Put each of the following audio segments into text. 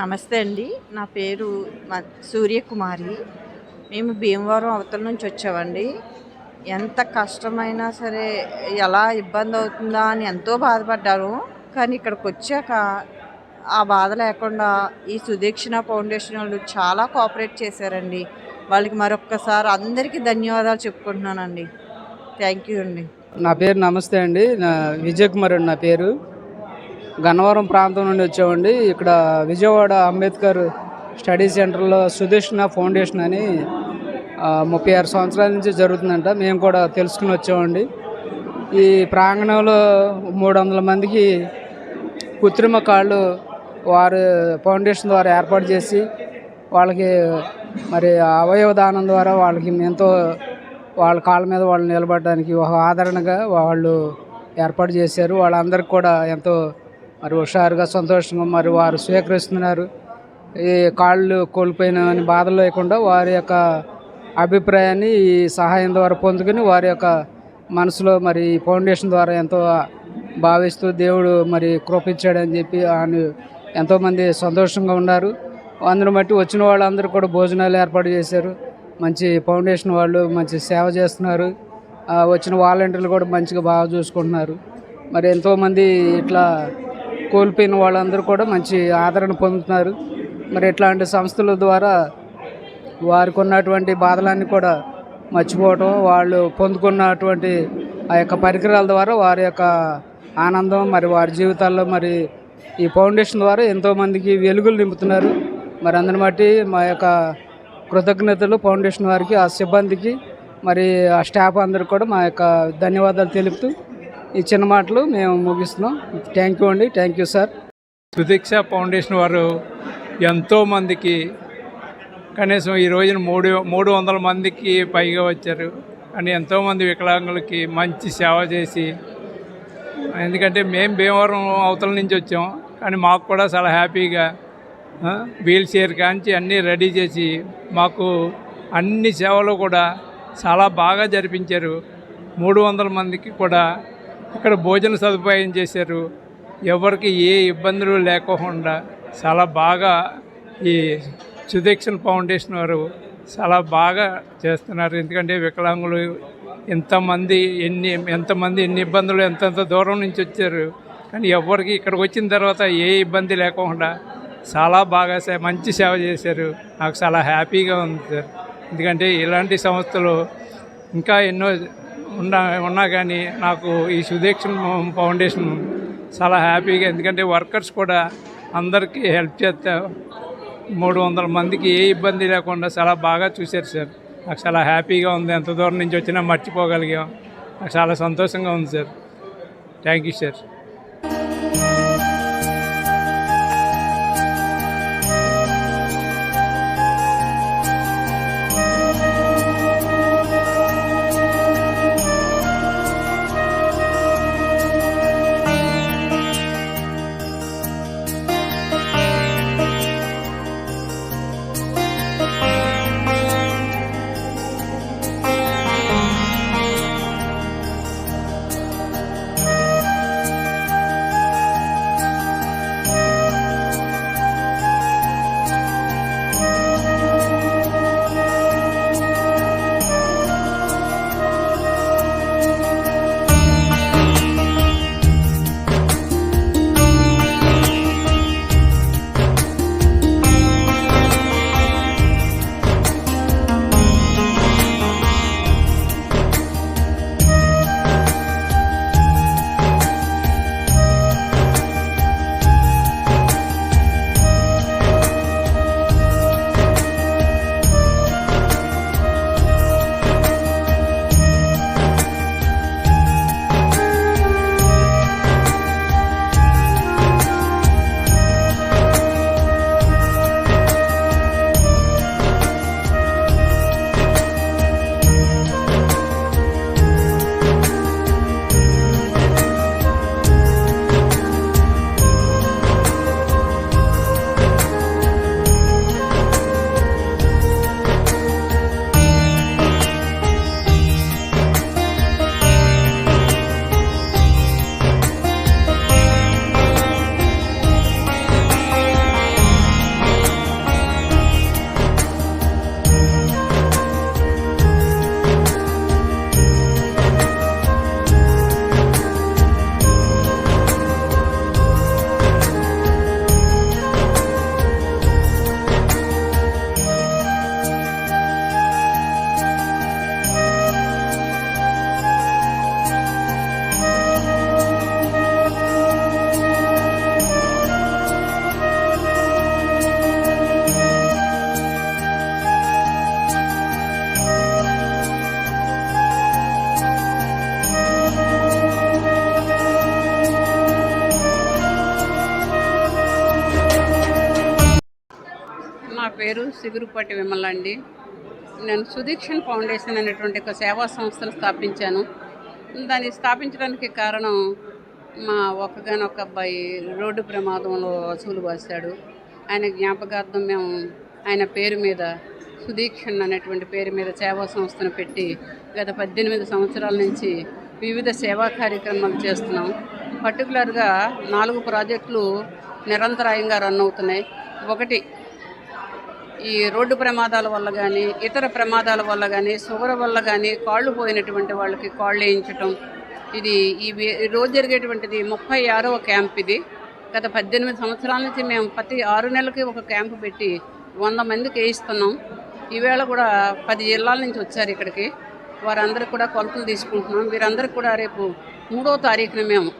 నమస్తే అండి. నా పేరు సూర్యకుమారి. మేము భీమవరం అవతల నుంచి వచ్చామండి. ఎంత కష్టమైనా సరే, ఎలా ఇబ్బందవుతుందా అని ఎంతో బాధపడ్డాను. కానీ ఇక్కడికొచ్చాక ఆ బాధ లేకుండా ఈ సుదీక్షణ ఫౌండేషన్ వాళ్ళు చాలా కోఆపరేట్ చేశారండి. వాళ్ళకి మరొక్కసారి అందరికీ ధన్యవాదాలు చెప్పుకుంటున్నానండి. థ్యాంక్ యూ అండి. నా పేరు నమస్తే అండి. విజయ్ కుమార్ అండి నా పేరు. గన్నవరం ప్రాంతం నుండి వచ్చామండి. ఇక్కడ విజయవాడ అంబేద్కర్ స్టడీ సెంటర్లో సుదీక్షణ ఫౌండేషన్ అని 36 సంవత్సరాల నుంచి జరుగుతుందంట. మేము కూడా తెలుసుకుని వచ్చామండి. ఈ ప్రాంగణంలో 300 మందికి కృత్రిమ కాళ్ళు వారు ఫౌండేషన్ ద్వారా ఏర్పాటు చేసి వాళ్ళకి మరి అవయవ దానం ద్వారా వాళ్ళకి ఎంతో వాళ్ళ కాళ్ళ మీద వాళ్ళు నిలబడడానికి ఒక ఆదరణగా వాళ్ళు ఏర్పాటు చేశారు. వాళ్ళందరికీ కూడా ఎంతో మరి హుషారుగా సంతోషంగా మరి వారు స్వీకరిస్తున్నారు. ఈ కాళ్ళు కోల్పోయిన బాధలు లేకుండా వారి యొక్క అభిప్రాయాన్ని ఈ సహాయం ద్వారా పొందుకుని వారి యొక్క మనసులో మరి ఈ ఫౌండేషన్ ద్వారా ఎంతో భావిస్తూ దేవుడు మరి కృపించాడని చెప్పి ఆయన ఎంతోమంది సంతోషంగా ఉన్నారు. అందరూ బట్టి వచ్చిన వాళ్ళందరూ కూడా భోజనాలు ఏర్పాటు చేశారు. మంచి ఫౌండేషన్ వాళ్ళు మంచి సేవ చేస్తున్నారు. వచ్చిన వాలంటీర్లు కూడా మంచిగా బాగా చూసుకుంటున్నారు. మరి ఎంతోమంది ఇట్లా కోల్పోయిన వాళ్ళందరూ కూడా మంచి ఆదరణ పొందుతున్నారు. మరి ఇట్లాంటి సంస్థల ద్వారా వారికి ఉన్నటువంటి బాధలన్నీ కూడా మర్చిపోవటం, వాళ్ళు పొందుకున్నటువంటి ఆ యొక్క పరికరాల ద్వారా వారి యొక్క ఆనందం మరి వారి జీవితాల్లో మరి ఈ ఫౌండేషన్ ద్వారా ఎంతోమందికి వెలుగులు నింపుతున్నారు. మరి అందరిని బట్టి మా యొక్క కృతజ్ఞతలు ఫౌండేషన్ వారికి, ఆ సిబ్బందికి, మరి ఆ స్టాఫ్ అందరికి కూడా మా యొక్క ధన్యవాదాలు తెలుపుతూ ఈ చిన్న మాటలు మేము ముగిస్తున్నాం. థ్యాంక్ యూ అండి. Thank you sir. Sudiksha foundation వారు ఎంతోమందికి కనీసం ఈ రోజున 300 మందికి పైగా వచ్చారు. కానీ ఎంతోమంది వికలాంగులకి మంచి సేవ చేసి, ఎందుకంటే మేము భీమవరం అవతల నుంచి వచ్చాం, కానీ మాకు కూడా చాలా హ్యాపీగా వీల్ చైర్ కాంచి అన్నీ రెడీ చేసి మాకు అన్ని సేవలు కూడా చాలా బాగా జరిపించారు. 300 మందికి కూడా ఇక్కడ భోజన సదుపాయం చేశారు. ఎవరికి ఏ ఇబ్బందులు లేకోకుండా చాలా బాగా ఈ సుదీక్షణ ఫౌండేషన్ వారు చాలా బాగా చేస్తున్నారు. ఎందుకంటే వికలాంగులు ఎంతమంది ఎన్ని ఇబ్బందులు ఎంతెంత దూరం నుంచి వచ్చారు, కానీ ఎవరికి ఇక్కడికి వచ్చిన తర్వాత ఏ ఇబ్బంది లేకుండా చాలా బాగా మంచి సేవ చేశారు. నాకు చాలా హ్యాపీగా ఉంది సార్. ఎందుకంటే ఇలాంటి సంస్థలు ఇంకా ఎన్నో ఉన్నా కానీ నాకు ఈ సుదీక్షణ ఫౌండేషన్ చాలా హ్యాపీగా, ఎందుకంటే వర్కర్స్ కూడా అందరికీ హెల్ప్ చేస్తా 300 మందికి ఏ ఇబ్బంది లేకుండా చాలా బాగా చూశారు సార్. నాకు చాలా హ్యాపీగా ఉంది. ఎంత దూరం నుంచి వచ్చినా మర్చిపోగలిగాం. నాకు చాలా సంతోషంగా ఉంది సార్. Thank you sir. పేరు సిగురుపాటి విమల అండి. నేను సుదీక్షణ్ ఫౌండేషన్ అనేటువంటి ఒక సేవా సంస్థను స్థాపించాను. దాన్ని స్థాపించడానికి కారణం మా ఒక్కగానొక్క అబ్బాయి రోడ్డు ప్రమాదంలో అసూలు బాసాడు. ఆయన జ్ఞాపకార్థం మేము ఆయన పేరు మీద సుదీక్షణ్ అనేటువంటి పేరు మీద సేవా సంస్థను పెట్టి గత 18 సంవత్సరాల నుంచి వివిధ సేవా కార్యక్రమాలు చేస్తున్నాం. పర్టికులర్గా 4 ప్రాజెక్టులు నిరంతరాయంగా రన్ అవుతున్నాయి. ఒకటి, ఈ రోడ్డు ప్రమాదాల వల్ల కానీ ఇతర ప్రమాదాల వల్ల కానీ షుగర్ వల్ల కానీ కాళ్ళు పోయినటువంటి వాళ్ళకి కాళ్ళు వేయించటం. ఇది ఈ రోజు జరిగేటువంటిది 36వ క్యాంప్. ఇది గత 18 సంవత్సరాల నుంచి మేము ప్రతి 6 నెలలకి ఒక క్యాంపు పెట్టి 100 మందికి వేయిస్తున్నాం. ఈవేళ కూడా 10 జిల్లాల నుంచి వచ్చారు ఇక్కడికి. వారందరికీ కూడా కొలతలు తీసుకుంటున్నాం. వీరందరికీ కూడా రేపు 3వ తారీఖున మేము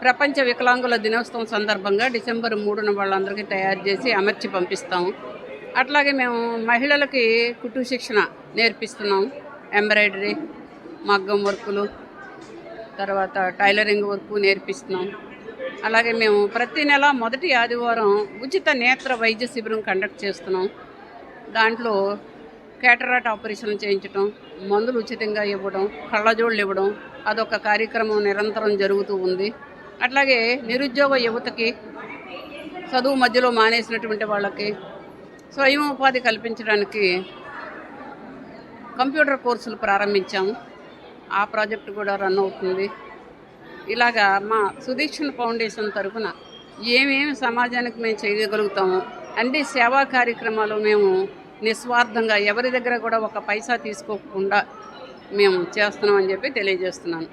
ప్రపంచ వికలాంగుల దినోత్సవం సందర్భంగా డిసెంబర్ 3న వాళ్ళందరికీ తయారు చేసి అమర్చి పంపిస్తాము. అట్లాగే మేము మహిళలకి కుట్టు శిక్షణ నేర్పిస్తున్నాం. ఎంబ్రాయిడరీ, మగ్గం వర్కులు, తర్వాత టైలరింగ్ వర్క్ నేర్పిస్తున్నాం. అలాగే మేము ప్రతి నెల మొదటి ఆదివారం ఉచిత నేత్ర వైద్య శిబిరం కండక్ట్ చేస్తున్నాం. దాంట్లో క్యాటరాక్ట్ ఆపరేషన్ చేయించడం, మందులు ఉచితంగా ఇవ్వడం, కళ్ళజోళ్ళు ఇవ్వడం, అదొక కార్యక్రమం నిరంతరం జరుగుతూ ఉంది. అట్లాగే నిరుద్యోగ యువతకి, చదువు మధ్యలో మానేసినటువంటి వాళ్ళకి స్వయం ఉపాధి కల్పించడానికి కంప్యూటర్ కోర్సులు ప్రారంభించాము. ఆ ప్రాజెక్టు కూడా రన్ అవుతుంది. ఇలాగా మా సుదీక్షణ్ ఫౌండేషన్ తరఫున ఏమేమి సమాజానికి మేము చేయగలుగుతాము అన్ని సేవా కార్యక్రమాలు మేము నిస్వార్థంగా ఎవరి దగ్గర కూడా ఒక పైసా తీసుకోకుండా మేము చేస్తున్నామని చెప్పి తెలియజేస్తున్నాను.